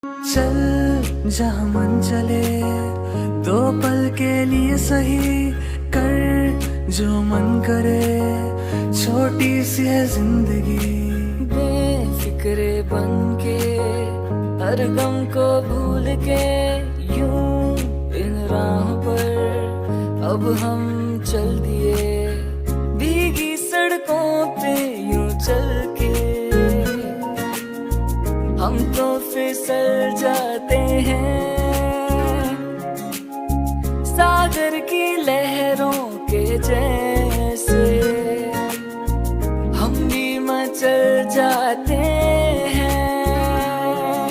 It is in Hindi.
चल जहाँ मन चले, दो पल के लिए सही कर जो मन करे, छोटी सी है जिंदगी। बेफिक्रे बन के हर गम को भूल के यूं इन राहों पर अब हम चल दिए, भीगी सड़कों पे यूं चल के हम तो फिसल जाते हैं सागर की लहरों के जैसे।